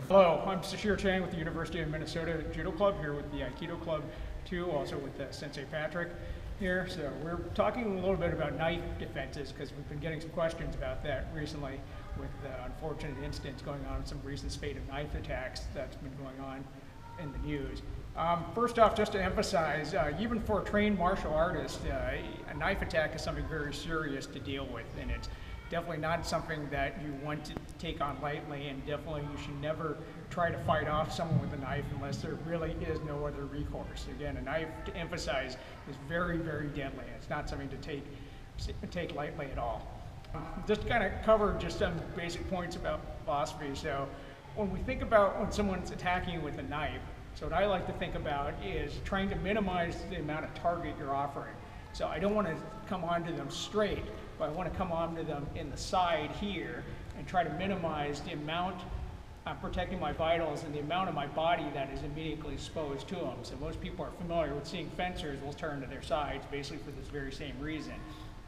Hello, I'm Sashir Chang with the University of Minnesota Judo Club, here with the Aikido Club too, also with Sensei Patrick here. So we're talking a little bit about knife defenses because we've been getting some questions about that recently with the unfortunate incidents going on, some recent spate of knife attacks that's been going on in the news. First off, just to emphasize, even for a trained martial artist, a knife attack is something very serious to deal with, and it's definitely not something that you want to take on lightly, and definitely you should never try to fight off someone with a knife unless there really is no other recourse. Again, a knife, to emphasize, is very, very deadly. It's not something to take lightly at all. Just to kind of cover just some basic points about philosophy. So when we think about when someone's attacking you with a knife, so what I like to think about is trying to minimize the amount of target you're offering. So I don't want to come onto them straight, but I want to come onto them in the side here and try to minimize the amount I'm protecting my vitals and the amount of my body that is immediately exposed to them. So most people are familiar with seeing fencers will turn to their sides basically for this very same reason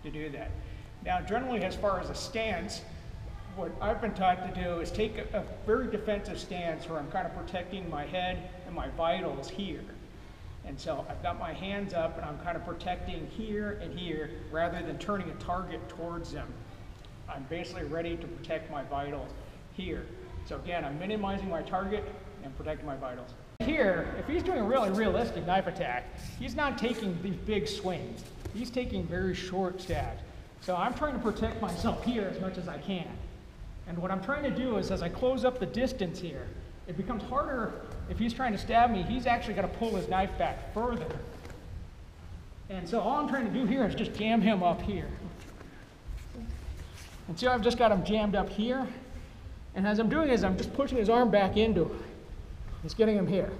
to do that. Now generally, as far as a stance, what I've been taught to do is take a very defensive stance where I'm kind of protecting my head and my vitals here. And so I've got my hands up and I'm kind of protecting here and here rather than turning a target towards them. I'm basically ready to protect my vitals here. So again, I'm minimizing my target and protecting my vitals. Here, if he's doing a really realistic knife attack, he's not taking these big swings. He's taking very short stabs. So I'm trying to protect myself here as much as I can. And what I'm trying to do is, as I close up the distance here, it becomes harder. If he's trying to stab me, he's actually got to pull his knife back further. And so all I'm trying to do here is just jam him up here. And see how I've just got him jammed up here? And as I'm doing this, I'm just pushing his arm back into him. Just getting him here.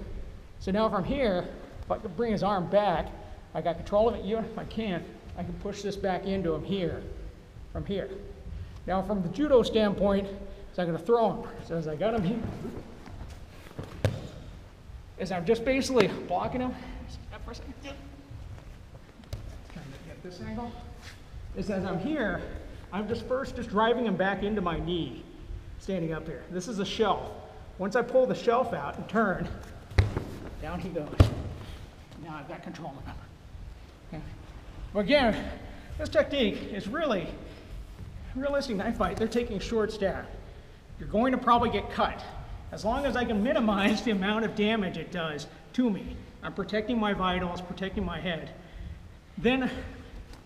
So now from here, if I can bring his arm back, I got control of it. Even if I can't, I can push this back into him here, from here. Now from the judo standpoint, so I'm going to throw him. So as I got him here, as I'm just basically blocking him, for a second, trying to get this angle, is as I'm here, I'm just driving him back into my knee, standing up here. This is a shelf. Once I pull the shelf out and turn, down he goes. Now I've got control of him. Okay. But again, this technique is really realistic knife fight. They're taking a short stab. You're going to probably get cut. As long as I can minimize the amount of damage it does to me, I'm protecting my vitals, protecting my head, then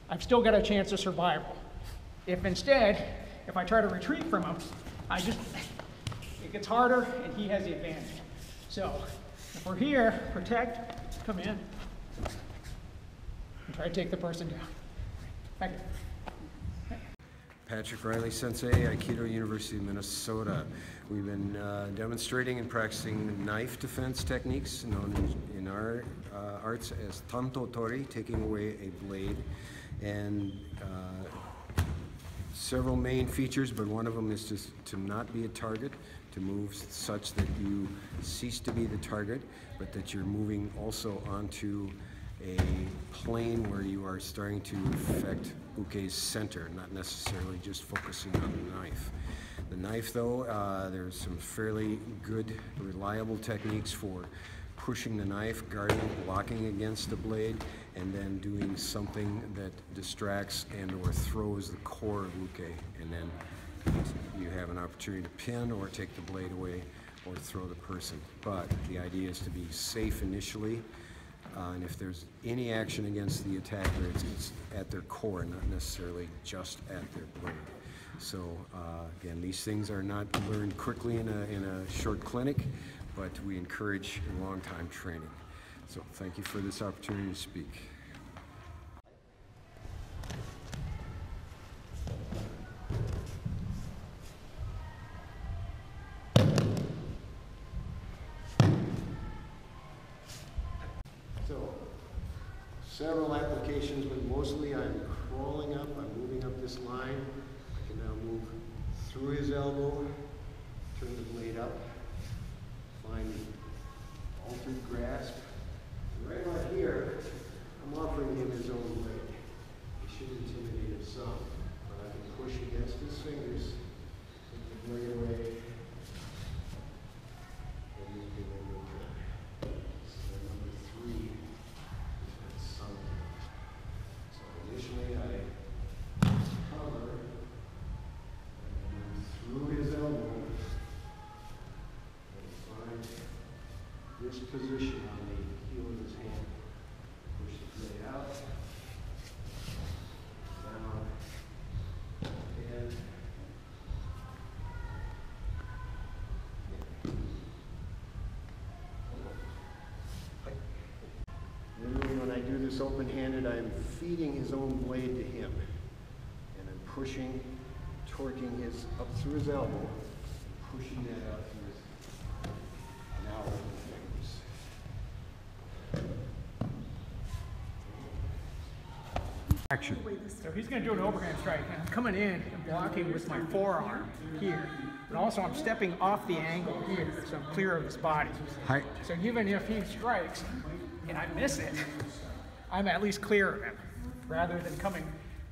I've still got a chance of survival. If instead, if I try to retreat from him, it gets harder and he has the advantage. So if we're here, protect, come in, and try to take the person down. Thank you. Patrick Riley Sensei, Aikido, University of Minnesota. We've been demonstrating and practicing knife defense techniques known in our arts as tanto tori, taking away a blade, and several main features, but one of them is just to not be a target, to move such that you cease to be the target, but that you're moving also onto a plane where you are starting to affect uke's center, not necessarily just focusing on the knife. The knife, though, there's some fairly good, reliable techniques for pushing the knife, guarding, blocking against the blade, and then doing something that distracts and or throws the core of uke, and then you have an opportunity to pin or take the blade away or throw the person. But the idea is to be safe initially, and if there's any action against the attacker, it's at their core, not necessarily just at their blade. So again, these things are not learned quickly in a short clinic, but we encourage long-time training. So thank you for this opportunity to speak. So several applications, but mostly I'm crawling up, I'm moving up this line. I can now move through his elbow, turn the blade up, find the altered grasp. And right about here, I'm offering him his own blade. He should intimidate him some, but I can push against his fingers, take the blade away, position on the heel of his hand. Push the blade out, down, and usually when I do this open-handed, I'm feeding his own blade to him. And I'm pushing, torquing his up through his elbow, pushing that out through his now open fingers. Action. So he's going to do an overhand strike, and I'm coming in and blocking with my forearm here. But also I'm stepping off the angle here, so I'm clear of his body. Hi. So even if he strikes and I miss it, I'm at least clear of him, rather than coming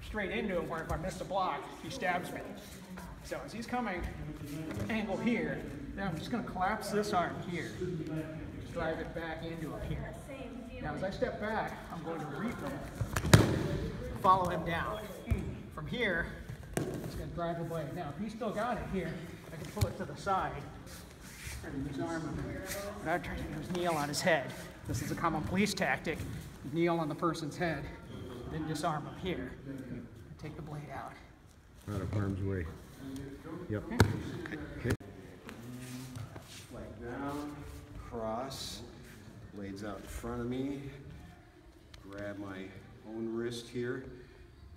straight into him where if I miss the block, he stabs me. So as he's coming angle here, now I'm just going to collapse this arm here, just drive it back into him here. Now as I step back, I'm going to reap him, follow him down. From here, I'm just going to drive the blade. Now if he's still got it here, I can pull it to the side, and his arm, and I try to do is kneel on his head. This is a common police tactic. Kneel on the person's head, then disarm him here. And take the blade out. Out of harm's way. Yep. Okay. Flag down, cross, blades out in front of me. Grab my own wrist here.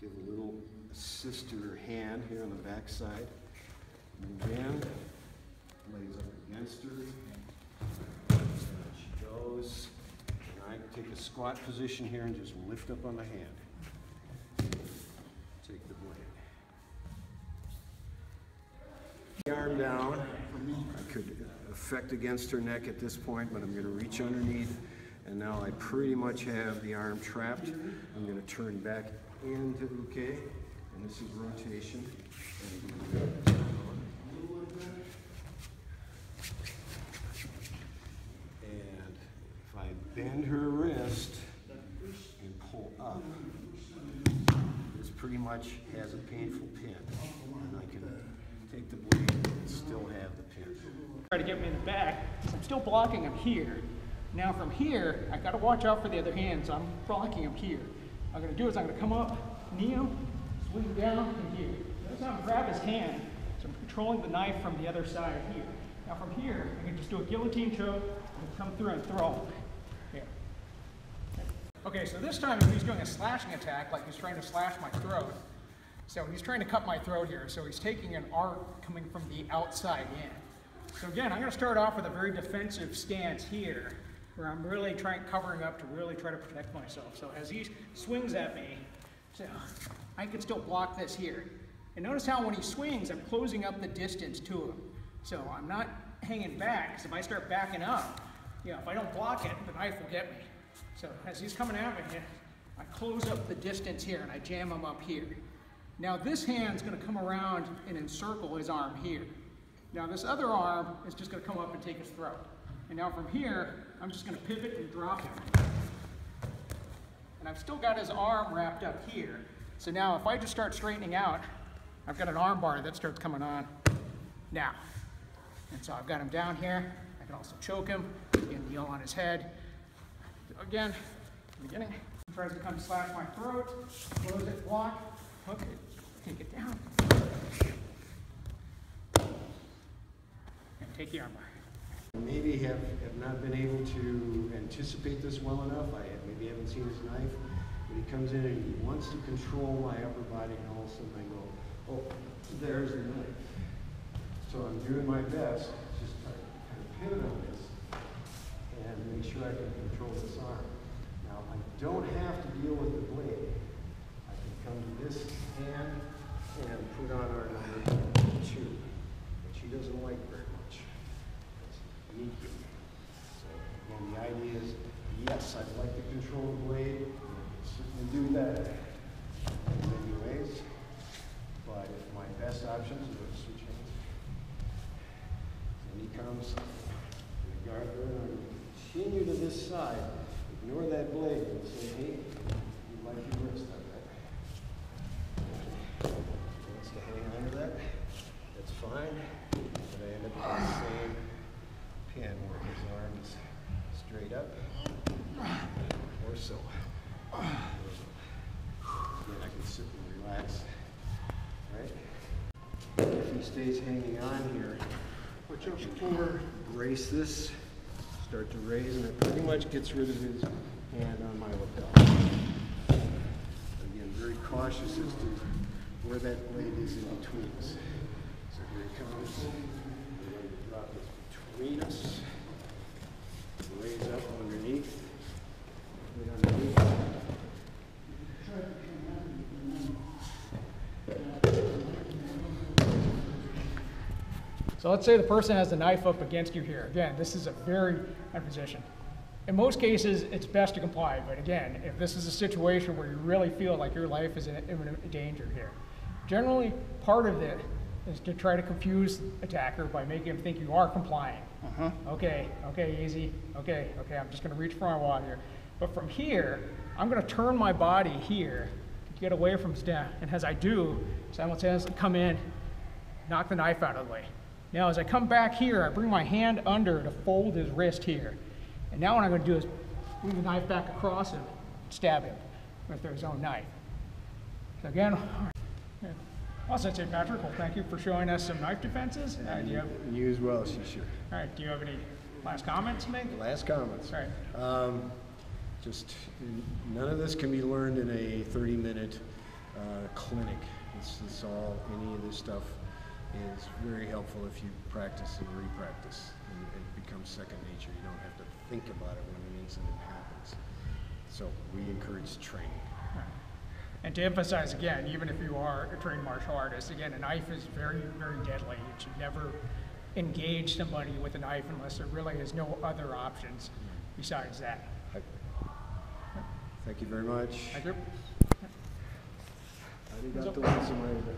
Give a little assist to her hand here on the back side. Move in. Blades up against her. There she goes. And I take a squat position here and just lift up on the hand. Take the blade. The arm down. I could effect against her neck at this point, but I'm going to reach underneath. And now I pretty much have the arm trapped. I'm going to turn back into uke, and this is rotation. And if I bend her wrist and pull up, this pretty much has a painful pin. And I can take the blade and still have the pin. Try to get me in the back, I'm still blocking him here. Now from here, I gotta watch out for the other hand, so I'm blocking him here. What I'm gonna do is I'm gonna come up, kneel, swing down, and here. Notice how I'm grab his hand, so I'm controlling the knife from the other side here. Now from here, I can just do a guillotine choke, and come through and throw him. Here. Okay, so this time he's doing a slashing attack, like he's trying to slash my throat. So he's trying to cut my throat here, so he's taking an arc coming from the outside in. So again, I'm gonna start off with a very defensive stance here, where I'm really covering up to really try to protect myself. So as he swings at me, so I can still block this here. And notice how when he swings, I'm closing up the distance to him. So I'm not hanging back, because if I start backing up, if I don't block it, the knife will get me. So as he's coming at me, I close up the distance here and I jam him up here. Now this hand's gonna come around and encircle his arm here. Now this other arm is just gonna come up and take his throat. And now from here, I'm just going to pivot and drop him. And I've still got his arm wrapped up here. So now if I just start straightening out, I've got an arm bar that starts coming on now. And so I've got him down here. I can also choke him, and kneel on his head. So again, beginning. He tries to come slash my throat, close it, block, hook it, take it down. And take the arm bar. Maybe have not been able to anticipate this well enough. I maybe haven't seen his knife, but he comes in and he wants to control my upper body, and all of a sudden I go, oh, there's the knife. So I'm doing my best, just try to kind of pivot on this and make sure I can control this arm. Now I don't have to deal with the blade. I can come to this hand and put on our number 2, which he doesn't like very much. So again, the idea is, yes, I'd like to control the blade. Certainly do that in many ways. But if my best option is to switch hands, and he comes to the guard there, and I'm going to continue to this side. Ignore that blade and say, hey, you like your wrist, I bet. He wants to hang on to that. That's fine. But I end up with the same pin where his arm is straight sit and relax. Right? If he stays hanging on here, watch out for, brace this, start to raise, and it pretty much gets rid of his hand on my lapel. Again, very cautious as to where that blade is in between us. So here he comes. We're going to drop this between us. Raise up underneath. Right underneath. So let's say the person has the knife up against you here. Again, this is a very bad position. In most cases, it's best to comply, but again, if this is a situation where you really feel like your life is in imminent danger here, generally part of it is to try to confuse the attacker by making him think you are complying. Okay, easy, okay, I'm just gonna reach for my wad here. But from here, I'm gonna turn my body here to get away from his neck, and as I do, simultaneously come in, knock the knife out of the way. Now as I come back here, I bring my hand under to fold his wrist here. And now what I'm going to do is move the knife back across him, stab him with his own knife. So again, well, Sensei Patrick, well, thank you for showing us some knife defenses. You as well, Shishu. All right, do you have any last comments to make? Last comments. All right. Just none of this can be learned in a 30-minute clinic. This all, any of this stuff is very helpful if you practice and re-practice, and it becomes second nature. You don't have to think about it when an incident happens. So we encourage training. Right. And to emphasize again, even if you are a trained martial artist, again, a knife is very, very deadly. You should never engage somebody with a knife unless there really is no other options besides that. Thank you very much. Thank you. Arigato gozaimasu.